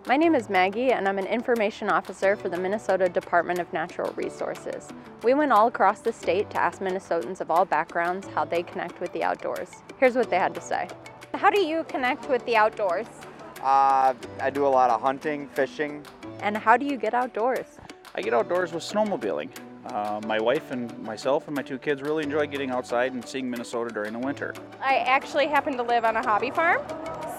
My name is Maggie, and I'm an information officer for the Minnesota Department of Natural Resources. We went all across the state to ask Minnesotans of all backgrounds how they connect with the outdoors. Here's what they had to say. How do you connect with the outdoors? I do a lot of hunting, fishing. And how do you get outdoors? I get outdoors with snowmobiling. My wife and myself and my two kids really enjoy getting outside and seeing Minnesota during the winter. I actually happen to live on a hobby farm.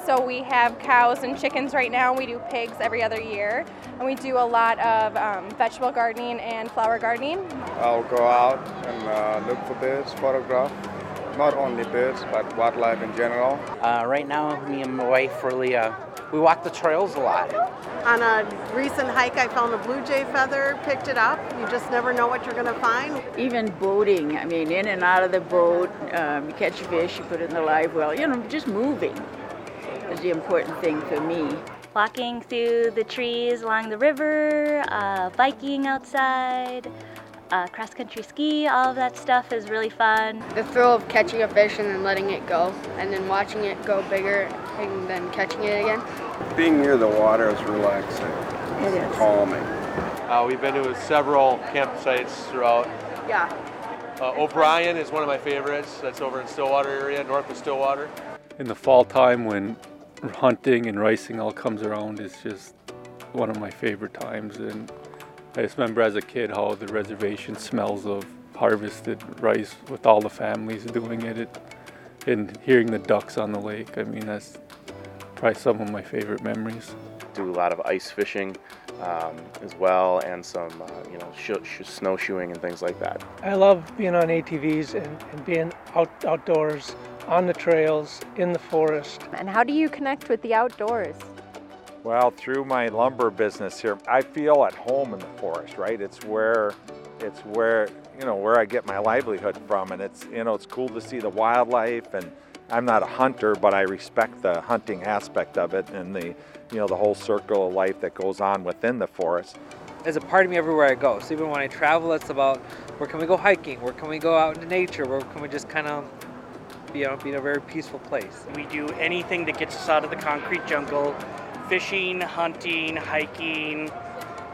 So we have cows and chickens right now. We do pigs every other year. And we do a lot of vegetable gardening and flower gardening. I'll go out and look for birds, photograph. Not only birds, but wildlife in general. Right now, me and my wife really, we walk the trails a lot. On a recent hike, I found a blue jay feather, picked it up. You just never know what you're going to find. Even boating, I mean, in and out of the boat, you catch fish, you put it in the live well, just moving is the important thing for me. Walking through the trees along the river, biking outside, cross-country ski, all of that stuff is really fun. The thrill of catching a fish and then letting it go, and then watching it go bigger and then catching it again. Being near the water is relaxing. It is. Calming. We've been to several campsites throughout. Yeah. O'Brien is one of my favorites. That's over in Stillwater area, north of Stillwater. In the fall time when hunting and ricing all comes around, it's just one of my favorite times. And I just remember as a kid how the reservation smells of harvested rice with all the families doing it and hearing the ducks on the lake. I mean, that's probably some of my favorite memories. Do a lot of ice fishing as well, and some snowshoeing and things like that. I love being on ATVs and being outdoors, on the trails, in the forest. And how do you connect with the outdoors? Well, through my lumber business here, I feel at home in the forest, right? It's where where I get my livelihood from, and it's cool to see the wildlife. And I'm not a hunter, but I respect the hunting aspect of it and the whole circle of life that goes on within the forest. It's a part of me everywhere I go. So even when I travel, it's about where can we go hiking, where can we go out into nature, where can we just kind of be in a very peaceful place. We do anything that gets us out of the concrete jungle. Fishing, hunting, hiking,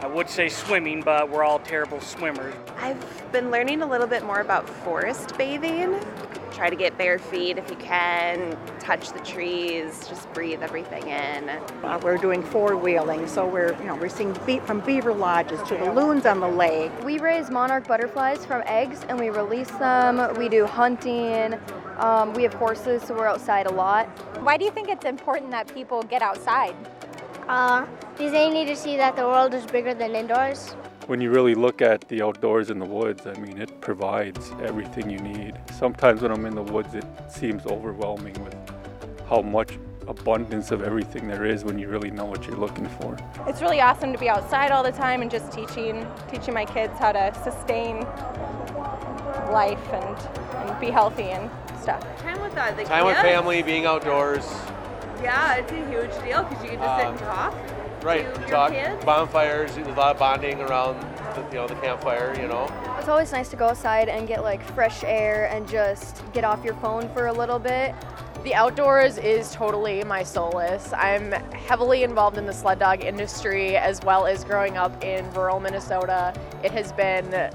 I would say swimming, but we're all terrible swimmers. I've been learning a little bit more about forest bathing. Try to get bare feet if you can, touch the trees, just breathe everything in. We're doing four-wheeling, so we're seeing from beaver lodges to the loons on the lake. We raise monarch butterflies from eggs and we release them. We do hunting. We have horses, so we're outside a lot. Why do you think it's important that people get outside? Because they need to see that the world is bigger than indoors. When you really look at the outdoors in the woods, I mean, it provides everything you need. Sometimes when I'm in the woods, it seems overwhelming with how much abundance of everything there is when you really know what you're looking for. It's really awesome to be outside all the time and just teaching my kids how to sustain life and be healthy and stuff. Time with Time with family, being outdoors. Yeah, it's a huge deal because you can just sit and talk. Right, talk, bonfires, there's a lot of bonding around the campfire, It's always nice to go outside and get fresh air and just get off your phone for a little bit. The outdoors is totally my solace. I'm heavily involved in the sled dog industry as well as growing up in rural Minnesota. It has been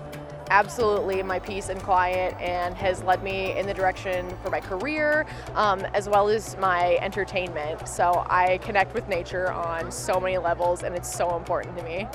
absolutely my peace and quiet and has led me in the direction for my career as well as my entertainment. So I connect with nature on so many levels and it's so important to me.